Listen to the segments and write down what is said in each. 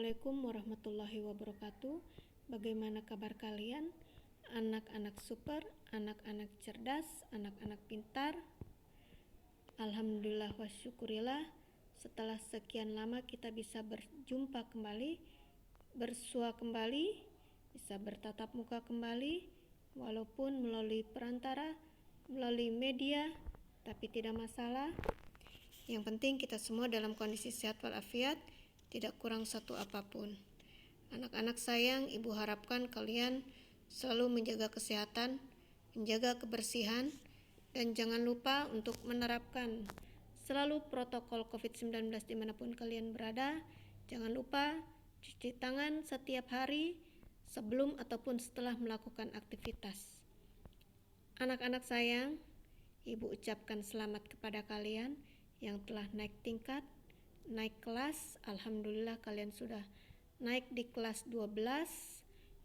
Assalamualaikum warahmatullahi wabarakatuh. Bagaimana kabar kalian? Anak-anak super, anak-anak cerdas, anak-anak pintar. Alhamdulillah wa syukurillah, setelah sekian lama kita bisa berjumpa kembali, bersua kembali, bisa bertatap muka kembali, walaupun melalui perantara, melalui media, tapi tidak masalah. Yang penting kita semua dalam kondisi sehat walafiat, tidak kurang satu apapun. Anak-anak sayang, ibu harapkan kalian selalu menjaga kesehatan, menjaga kebersihan, dan jangan lupa untuk menerapkan selalu protokol COVID-19 dimanapun kalian berada. Jangan lupa cuci tangan setiap hari sebelum ataupun setelah melakukan aktivitas. Anak-anak sayang, ibu ucapkan selamat kepada kalian yang telah naik tingkat, naik kelas. Alhamdulillah kalian sudah naik di kelas 12.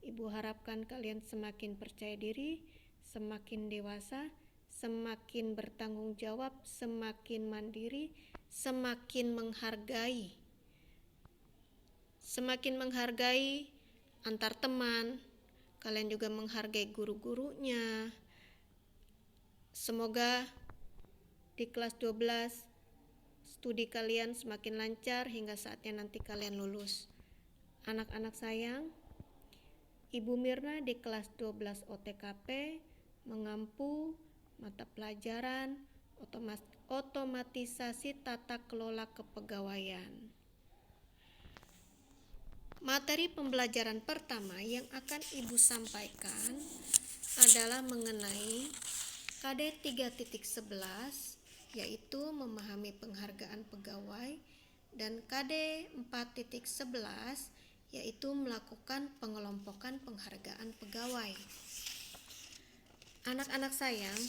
Ibu harapkan kalian semakin percaya diri, semakin dewasa, semakin bertanggung jawab, semakin mandiri, semakin menghargai antar teman. Kalian juga menghargai guru-gurunya. Semoga di kelas 12 studi kalian semakin lancar hingga saatnya nanti kalian lulus. Anak-anak sayang, Ibu Mirna di kelas 12 OTKP mengampu mata pelajaran otomatisasi tata kelola kepegawaian. Materi pembelajaran pertama yang akan Ibu sampaikan adalah mengenai KD 3.11, yaitu memahami penghargaan pegawai, dan KD 4.11, yaitu melakukan pengelompokan penghargaan pegawai. Anak-anak sayang,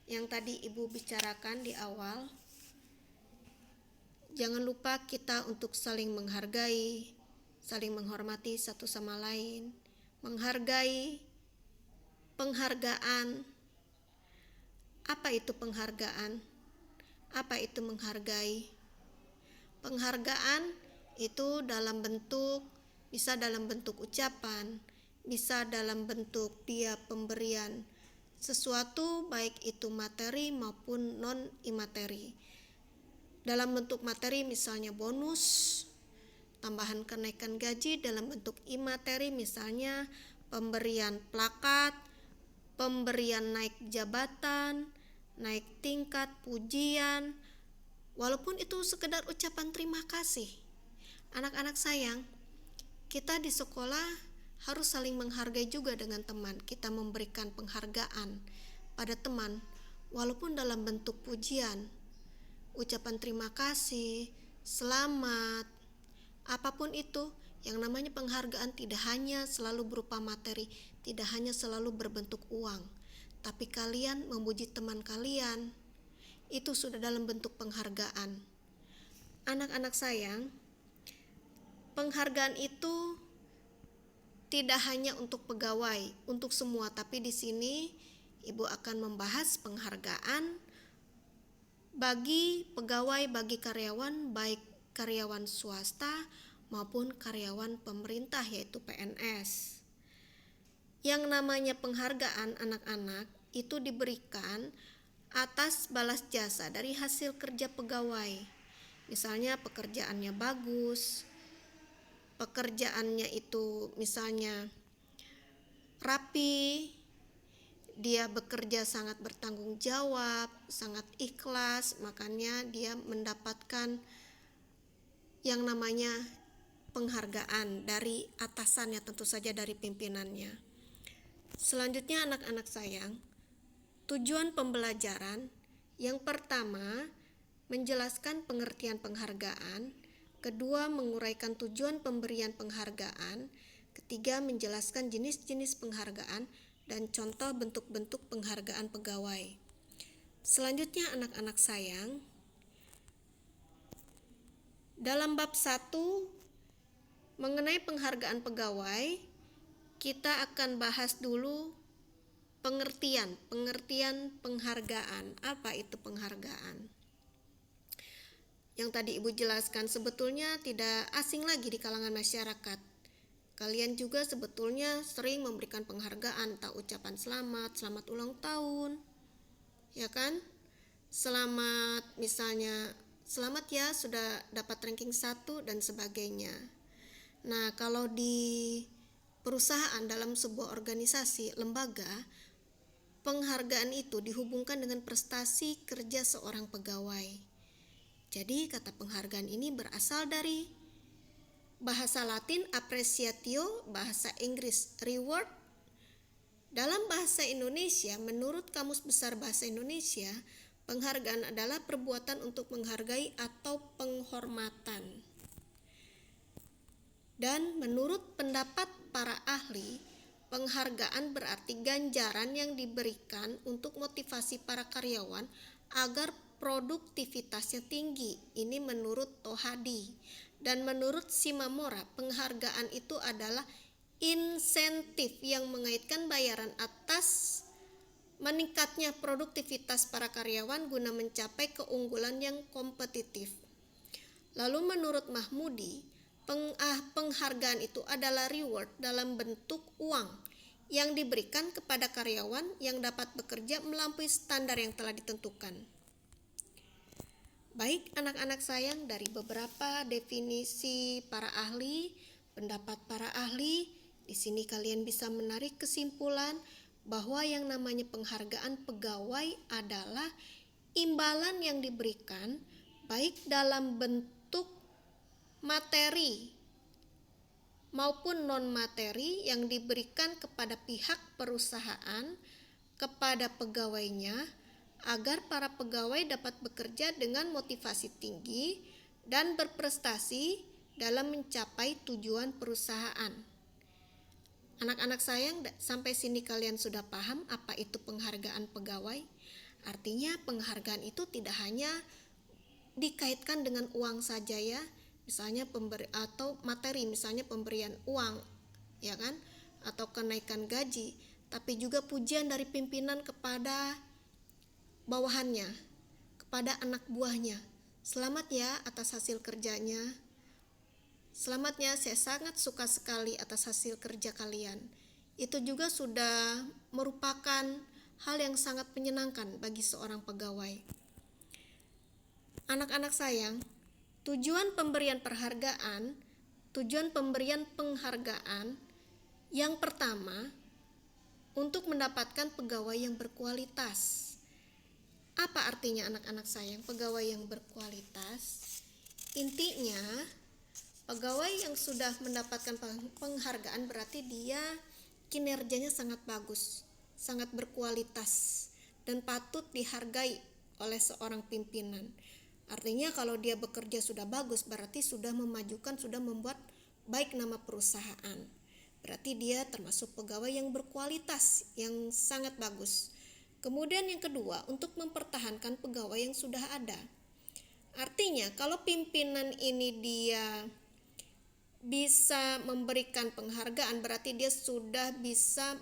yang tadi Ibu bicarakan di awal, jangan lupa kita untuk saling menghargai, saling menghormati satu sama lain, menghargai penghargaan. Apa itu penghargaan? Apa itu menghargai? Penghargaan itu bisa dalam bentuk ucapan, bisa dalam bentuk dia pemberian sesuatu, baik itu materi maupun non-imateri. Dalam bentuk materi misalnya bonus, tambahan kenaikan gaji. Dalam bentuk imateri misalnya pemberian plakat, pemberian naik jabatan, naik tingkat, pujian, walaupun itu sekedar ucapan terima kasih. Anak-anak sayang, kita di sekolah harus saling menghargai juga dengan teman. Kita memberikan penghargaan pada teman, walaupun dalam bentuk pujian, ucapan terima kasih, selamat, apapun itu. Yang namanya penghargaan tidak hanya selalu berupa materi, tidak hanya selalu berbentuk uang, tapi kalian memuji teman kalian, itu sudah dalam bentuk penghargaan. Anak-anak sayang, penghargaan itu tidak hanya untuk pegawai, untuk semua, tapi di sini Ibu akan membahas penghargaan bagi pegawai, bagi karyawan, baik karyawan swasta maupun karyawan pemerintah, yaitu PNS. Yang namanya penghargaan anak-anak itu diberikan atas balas jasa dari hasil kerja pegawai. Misalnya pekerjaannya bagus, pekerjaannya itu misalnya rapi, dia bekerja sangat bertanggung jawab, sangat ikhlas, makanya dia mendapatkan yang namanya penghargaan dari atasannya, tentu saja dari pimpinannya. Selanjutnya anak-anak sayang, tujuan pembelajaran yang pertama menjelaskan pengertian penghargaan, kedua menguraikan tujuan pemberian penghargaan, ketiga menjelaskan jenis-jenis penghargaan dan contoh bentuk-bentuk penghargaan pegawai. Selanjutnya anak-anak sayang, dalam bab 1 mengenai penghargaan pegawai, kita akan bahas dulu pengertian penghargaan. Apa itu penghargaan? yang tadi Ibu jelaskan sebetulnya tidak asing lagi di kalangan masyarakat. Kalian juga sebetulnya sering memberikan penghargaan, entah ucapan selamat ulang tahun, ya kan? Selamat misalnya, selamat ya sudah dapat ranking 1 dan sebagainya. Nah, kalau di perusahaan dalam sebuah organisasi, lembaga, penghargaan itu dihubungkan dengan prestasi kerja seorang pegawai. Jadi kata penghargaan ini berasal dari bahasa Latin appreciatio, bahasa Inggris reward. Dalam bahasa Indonesia, menurut Kamus Besar Bahasa Indonesia, penghargaan adalah perbuatan untuk menghargai atau penghormatan. Dan menurut pendapat para ahli, penghargaan berarti ganjaran yang diberikan untuk motivasi para karyawan agar produktivitasnya tinggi. Ini menurut Tohadi. Dan menurut Shimamura, penghargaan itu adalah insentif yang mengaitkan bayaran atas meningkatnya produktivitas para karyawan guna mencapai keunggulan yang kompetitif. Lalu menurut Mahmudi, penghargaan itu adalah reward dalam bentuk uang yang diberikan kepada karyawan yang dapat bekerja melampaui standar yang telah ditentukan. Baik anak-anak sayang, dari beberapa definisi para ahli, pendapat para ahli, di sini kalian bisa menarik kesimpulan bahwa yang namanya penghargaan pegawai adalah imbalan yang diberikan baik dalam bentuk materi maupun non-materi yang diberikan kepada pihak perusahaan kepada pegawainya agar para pegawai dapat bekerja dengan motivasi tinggi dan berprestasi dalam mencapai tujuan perusahaan. Anak-anak sayang, sampai sini kalian sudah paham apa itu penghargaan pegawai? Artinya penghargaan itu tidak hanya dikaitkan dengan uang saja ya, misalnya atau materi, misalnya pemberian uang, ya kan, atau kenaikan gaji, tapi juga pujian dari pimpinan kepada bawahannya, kepada anak buahnya. Selamat ya atas hasil kerjanya. Selamatnya, saya sangat suka sekali atas hasil kerja kalian. Itu juga sudah merupakan hal yang sangat menyenangkan bagi seorang pegawai. Anak-anak sayang, tujuan pemberian penghargaan yang pertama, untuk mendapatkan pegawai yang berkualitas. Apa artinya anak-anak sayang pegawai yang berkualitas? Intinya, pegawai yang sudah mendapatkan penghargaan berarti dia kinerjanya sangat bagus, sangat berkualitas, dan patut dihargai oleh seorang pimpinan. Artinya kalau dia bekerja sudah bagus, berarti sudah memajukan, sudah membuat baik nama perusahaan. Berarti dia termasuk pegawai yang berkualitas, yang sangat bagus. Kemudian yang kedua, untuk mempertahankan pegawai yang sudah ada. Artinya kalau pimpinan ini dia bisa memberikan penghargaan, berarti dia sudah bisa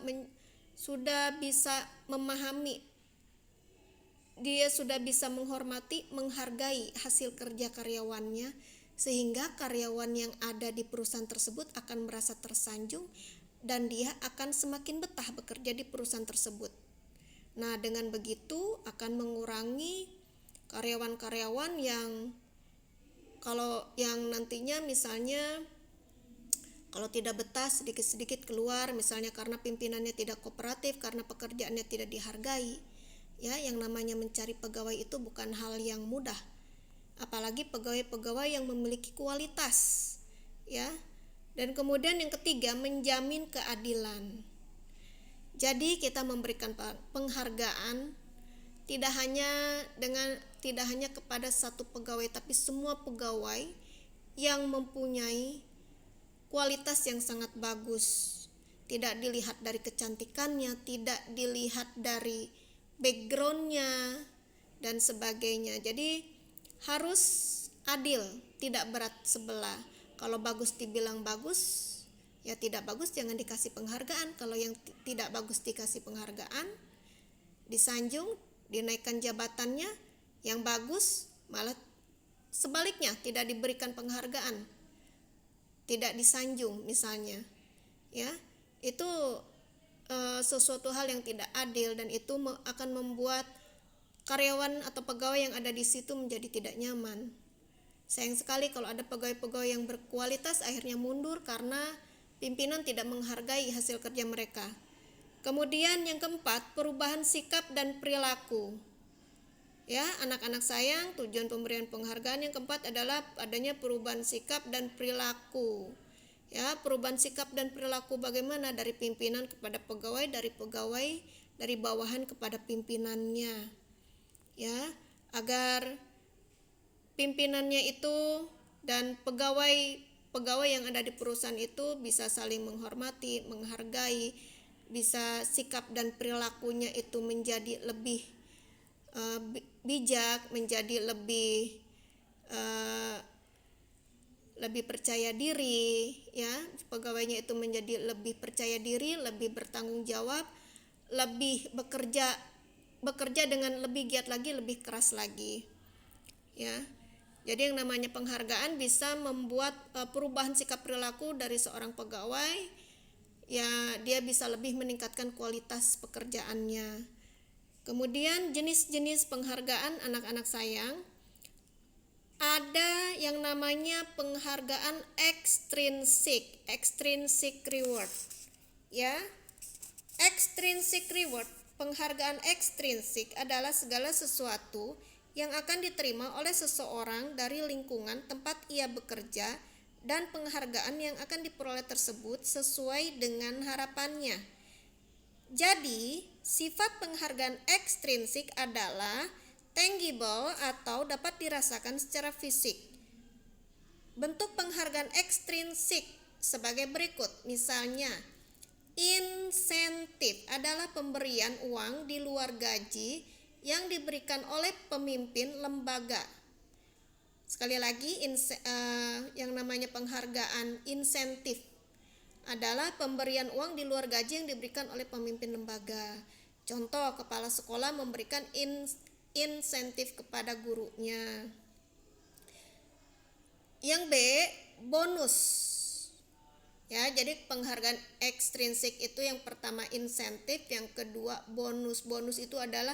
memahami, dia sudah bisa menghormati, menghargai hasil kerja karyawannya, sehingga karyawan yang ada di perusahaan tersebut akan merasa tersanjung dan dia akan semakin betah bekerja di perusahaan tersebut. Nah, dengan begitu akan mengurangi karyawan-karyawan yang nantinya misalnya kalau tidak betah sedikit-sedikit keluar, misalnya karena pimpinannya tidak kooperatif, karena pekerjaannya tidak dihargai. Ya, yang namanya mencari pegawai itu bukan hal yang mudah. Apalagi pegawai-pegawai yang memiliki kualitas, ya. Dan kemudian yang ketiga, menjamin keadilan. Jadi kita memberikan penghargaan tidak hanya kepada satu pegawai, tapi semua pegawai yang mempunyai kualitas yang sangat bagus. Tidak dilihat dari kecantikannya, tidak dilihat dari backgroundnya dan sebagainya. Jadi harus adil, tidak berat sebelah. Kalau bagus dibilang bagus, ya tidak bagus jangan dikasih penghargaan. Kalau yang tidak bagus dikasih penghargaan, disanjung, dinaikkan jabatannya. Yang bagus malah sebaliknya tidak diberikan penghargaan, tidak disanjung misalnya, ya, itu sesuatu hal yang tidak adil, dan itu akan membuat karyawan atau pegawai yang ada di situ menjadi tidak nyaman. Sayang sekali kalau ada pegawai-pegawai yang berkualitas akhirnya mundur karena pimpinan tidak menghargai hasil kerja mereka. Kemudian yang keempat, perubahan sikap dan perilaku. Ya, anak-anak sayang, tujuan pemberian penghargaan yang keempat adalah adanya perubahan sikap dan perilaku. Ya, perubahan sikap dan perilaku bagaimana dari pimpinan kepada pegawai, dari bawahan kepada pimpinannya. Ya, agar pimpinannya itu dan pegawai yang ada di perusahaan itu bisa saling menghormati, menghargai, bisa sikap dan perilakunya itu menjadi lebih bijak, menjadi lebih percaya diri, ya, pegawainya itu menjadi lebih percaya diri, lebih bertanggung jawab, lebih bekerja dengan lebih giat lagi, lebih keras lagi, ya. Jadi yang namanya penghargaan bisa membuat perubahan sikap perilaku dari seorang pegawai, ya, dia bisa lebih meningkatkan kualitas pekerjaannya. Kemudian jenis-jenis penghargaan anak-anak sayang, ada yang namanya penghargaan extrinsic reward, ya. Extrinsic reward, penghargaan ekstrinsik adalah segala sesuatu yang akan diterima oleh seseorang dari lingkungan tempat ia bekerja, dan penghargaan yang akan diperoleh tersebut sesuai dengan harapannya. Jadi, sifat penghargaan ekstrinsik adalah tangible atau dapat dirasakan secara fisik. Bentuk penghargaan ekstrinsik sebagai berikut, misalnya insentif adalah pemberian uang di luar gaji yang diberikan oleh pemimpin lembaga. Sekali lagi, yang namanya penghargaan insentif adalah pemberian uang di luar gaji yang diberikan oleh pemimpin lembaga. Contoh, kepala sekolah memberikan insentif kepada gurunya. Yang B, bonus. Ya, jadi penghargaan ekstrinsik itu yang pertama insentif, yang kedua bonus. Bonus itu adalah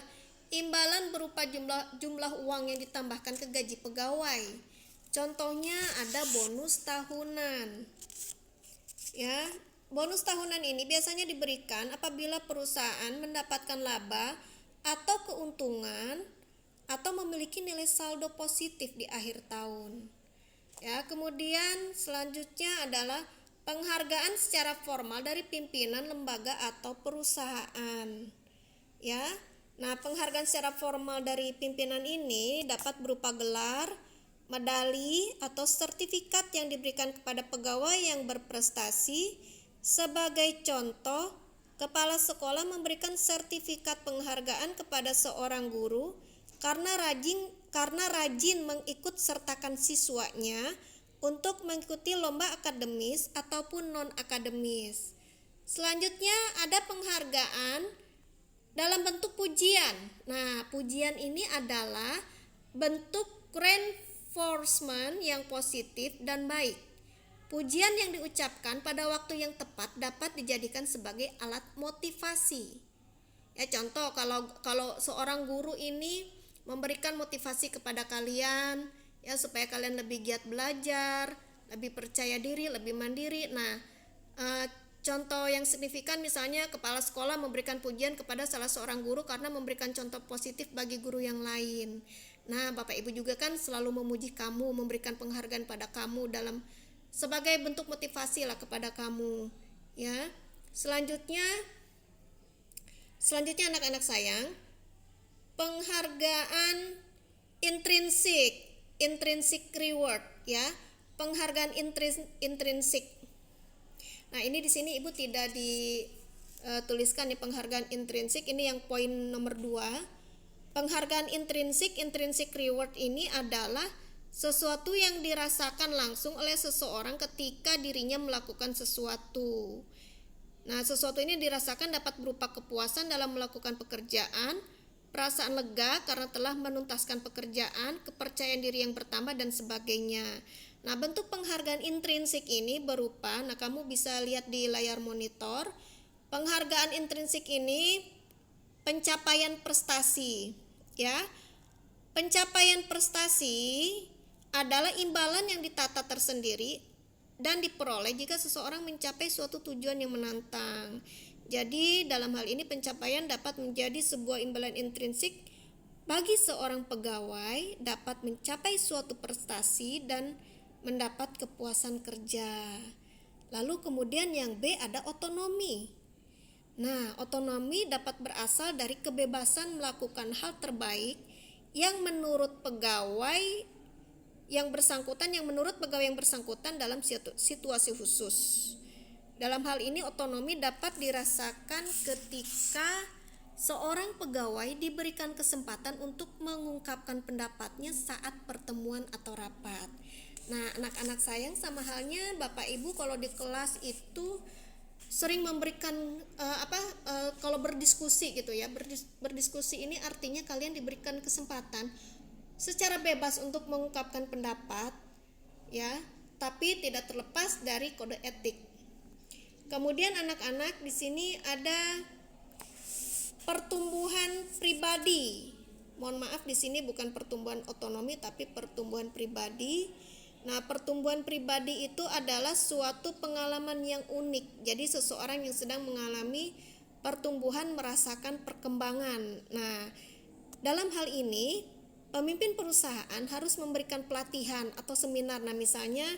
imbalan berupa jumlah uang yang ditambahkan ke gaji pegawai. Contohnya ada bonus tahunan. Ya, bonus tahunan ini biasanya diberikan apabila perusahaan mendapatkan laba atau keuntungan atau memiliki nilai saldo positif di akhir tahun. Ya, kemudian selanjutnya adalah penghargaan secara formal dari pimpinan lembaga atau perusahaan. Ya. Nah, penghargaan secara formal dari pimpinan ini dapat berupa gelar, medali, atau sertifikat yang diberikan kepada pegawai yang berprestasi. Sebagai contoh, kepala sekolah memberikan sertifikat penghargaan kepada seorang guru karena rajin mengikut sertakan siswanya untuk mengikuti lomba akademis ataupun non-akademis. Selanjutnya ada penghargaan dalam bentuk pujian. Nah, pujian ini adalah bentuk reinforcement yang positif dan baik. Pujian yang diucapkan pada waktu yang tepat dapat dijadikan sebagai alat motivasi. Ya, contoh kalau seorang guru ini memberikan motivasi kepada kalian, ya, supaya kalian lebih giat belajar, lebih percaya diri, lebih mandiri. Nah, contoh yang signifikan misalnya kepala sekolah memberikan pujian kepada salah seorang guru karena memberikan contoh positif bagi guru yang lain. Nah, Bapak Ibu juga kan selalu memuji kamu, memberikan penghargaan pada kamu sebagai bentuk motivasi lah kepada kamu, ya. Selanjutnya anak-anak sayang, penghargaan intrinsic reward, ya. Penghargaan intrinsik. Nah, ini di sini Ibu tidak dituliskan di penghargaan intrinsik, ini yang poin nomor 2. Penghargaan intrinsic reward ini adalah sesuatu yang dirasakan langsung oleh seseorang ketika dirinya melakukan sesuatu. Nah, sesuatu ini dirasakan dapat berupa kepuasan dalam melakukan pekerjaan, perasaan lega karena telah menuntaskan pekerjaan, kepercayaan diri yang bertambah dan sebagainya. Nah, bentuk penghargaan intrinsik ini berupa, nah kamu bisa lihat di layar monitor, penghargaan intrinsik ini pencapaian prestasi, ya. Pencapaian prestasi adalah imbalan yang ditata tersendiri dan diperoleh jika seseorang mencapai suatu tujuan yang menantang. Jadi, dalam hal ini pencapaian dapat menjadi sebuah imbalan intrinsik bagi seorang pegawai dapat mencapai suatu prestasi dan mendapat kepuasan kerja. Lalu kemudian yang B ada otonomi. Nah, otonomi dapat berasal dari kebebasan melakukan hal terbaik yang menurut pegawai yang bersangkutan dalam situasi khusus. Dalam hal ini otonomi dapat dirasakan ketika seorang pegawai diberikan kesempatan untuk mengungkapkan pendapatnya saat pertemuan atau rapat. Nah, anak-anak sayang, sama halnya Bapak Ibu kalau di kelas itu sering memberikan kalau berdiskusi gitu ya. Berdiskusi ini artinya kalian diberikan kesempatan secara bebas untuk mengungkapkan pendapat, ya, tapi tidak terlepas dari kode etik. Kemudian anak-anak di sini ada pertumbuhan pribadi. Mohon maaf, di sini bukan pertumbuhan otonomi tapi pertumbuhan pribadi. Nah, pertumbuhan pribadi itu adalah suatu pengalaman yang unik. Jadi seseorang yang sedang mengalami pertumbuhan merasakan perkembangan. Nah, dalam hal ini pemimpin perusahaan harus memberikan pelatihan atau seminar. Nah, misalnya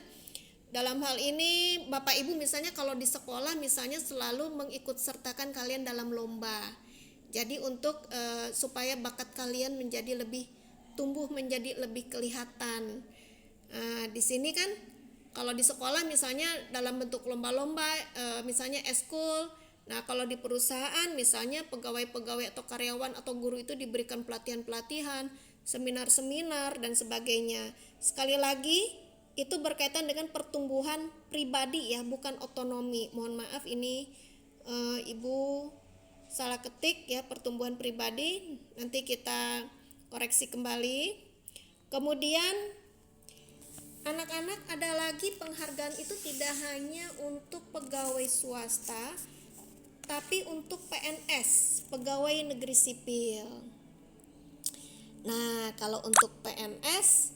dalam hal ini Bapak Ibu misalnya kalau di sekolah misalnya selalu mengikut sertakan kalian dalam lomba. Jadi untuk supaya bakat kalian menjadi lebih tumbuh, menjadi lebih kelihatan. Di sini kan kalau di sekolah misalnya dalam bentuk lomba-lomba, misalnya eskul. Nah, kalau di perusahaan misalnya pegawai-pegawai atau karyawan atau guru itu diberikan pelatihan-pelatihan, seminar-seminar dan sebagainya. Sekali lagi itu berkaitan dengan pertumbuhan pribadi ya, bukan otonomi. Mohon maaf ini Ibu salah ketik ya, pertumbuhan pribadi. Nanti kita koreksi kembali. Kemudian anak-anak, ada lagi penghargaan itu tidak hanya untuk pegawai swasta, tapi untuk PNS, pegawai negeri sipil. Nah, kalau untuk PNS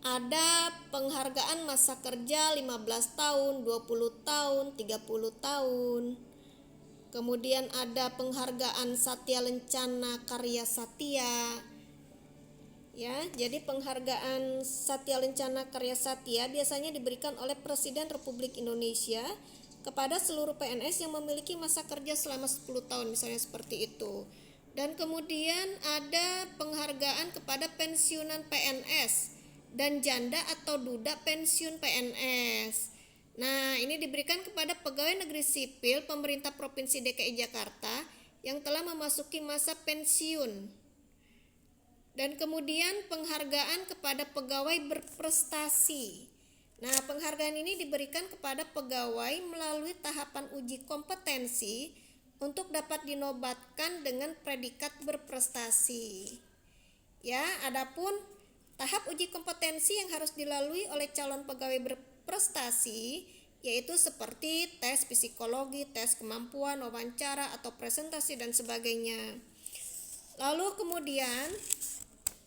ada penghargaan masa kerja 15 tahun, 20 tahun, 30 tahun. Kemudian ada penghargaan Satya Lencana Karya Satya. Ya, jadi penghargaan Satya Lencana Karya Satya biasanya diberikan oleh Presiden Republik Indonesia kepada seluruh PNS yang memiliki masa kerja selama 10 tahun, misalnya seperti itu. Dan kemudian ada penghargaan kepada pensiunan PNS dan janda atau duda pensiun PNS. Nah, ini diberikan kepada pegawai negeri sipil pemerintah Provinsi DKI Jakarta yang telah memasuki masa pensiun. Dan kemudian penghargaan kepada pegawai berprestasi. Nah, penghargaan ini diberikan kepada pegawai melalui tahapan uji kompetensi untuk dapat dinobatkan dengan predikat berprestasi. Ya, adapun tahap uji kompetensi yang harus dilalui oleh calon pegawai berprestasi yaitu seperti tes psikologi, tes kemampuan, wawancara atau presentasi dan sebagainya. Lalu kemudian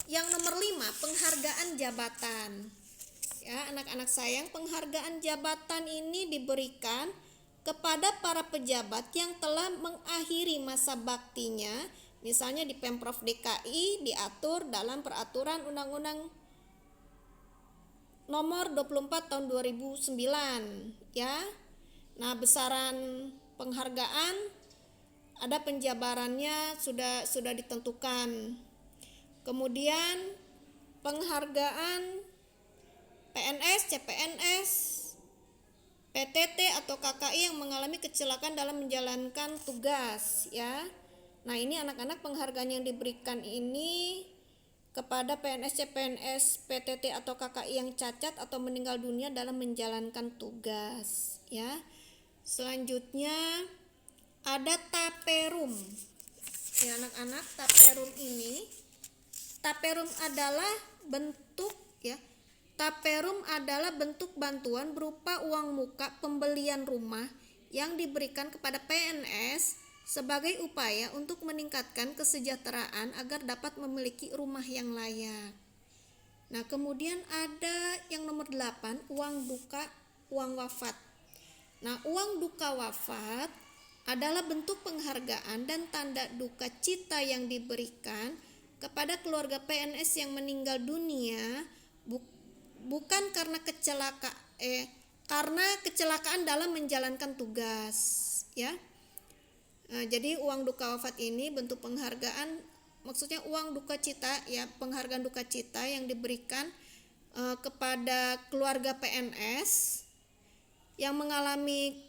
yang nomor 5, penghargaan jabatan. Ya, anak-anak sayang, penghargaan jabatan ini diberikan kepada para pejabat yang telah mengakhiri masa baktinya. Misalnya di Pemprov DKI diatur dalam peraturan Undang-Undang nomor 24 tahun 2009, ya. Nah, besaran penghargaan ada penjabarannya sudah ditentukan. Kemudian penghargaan PNS, CPNS, PTT atau KKI yang mengalami kecelakaan dalam menjalankan tugas, ya. Nah, ini anak-anak penghargaan yang diberikan ini kepada PNS, CPNS, PTT atau KKI yang cacat atau meninggal dunia dalam menjalankan tugas, ya. Selanjutnya ada taperum. Ya anak-anak, taperum adalah bentuk bantuan berupa uang muka pembelian rumah yang diberikan kepada PNS sebagai upaya untuk meningkatkan kesejahteraan agar dapat memiliki rumah yang layak. Nah, kemudian ada yang nomor 8, uang wafat. Nah, uang duka wafat adalah bentuk penghargaan dan tanda duka cita yang diberikan kepada keluarga PNS yang meninggal dunia bukan karena kecelakaan dalam menjalankan tugas, ya. Nah, jadi uang duka wafat ini bentuk penghargaan, maksudnya uang duka cita, ya, penghargaan duka cita yang diberikan kepada keluarga PNS yang mengalami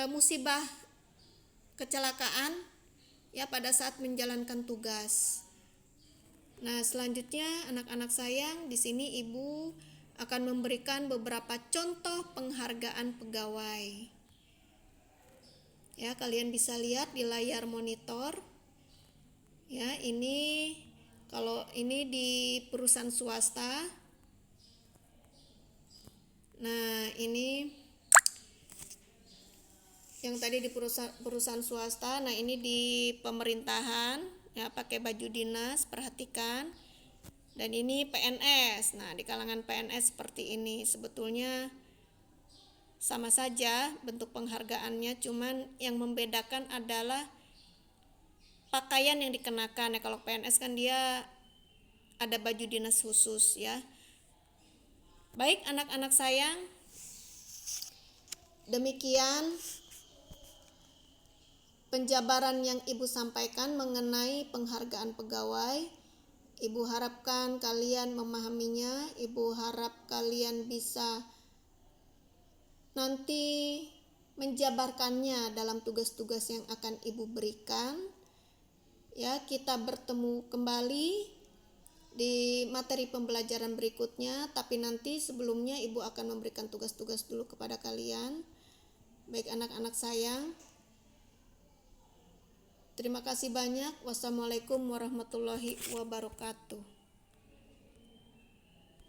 musibah kecelakaan, ya, pada saat menjalankan tugas. Nah, selanjutnya anak-anak sayang, di sini Ibu akan memberikan beberapa contoh penghargaan pegawai. Ya, kalian bisa lihat di layar monitor. Ya, ini kalau ini di perusahaan swasta. Nah, ini yang tadi di perusahaan swasta. Nah, ini di pemerintahan, ya, pakai baju dinas, perhatikan. Dan ini PNS. Nah, di kalangan PNS seperti ini. Sebetulnya sama saja bentuk penghargaannya, cuman yang membedakan adalah pakaian yang dikenakan. Ya, kalau PNS kan dia ada baju dinas khusus, ya. Baik anak-anak sayang, demikian penjabaran yang Ibu sampaikan mengenai penghargaan pegawai. Ibu harapkan kalian memahaminya. Ibu harap kalian bisa nanti menjabarkannya dalam tugas-tugas yang akan Ibu berikan. Ya, kita bertemu kembali di materi pembelajaran berikutnya, tapi nanti sebelumnya Ibu akan memberikan tugas-tugas dulu kepada kalian. Baik anak-anak sayang, terima kasih banyak. Wassalamualaikum warahmatullahi wabarakatuh.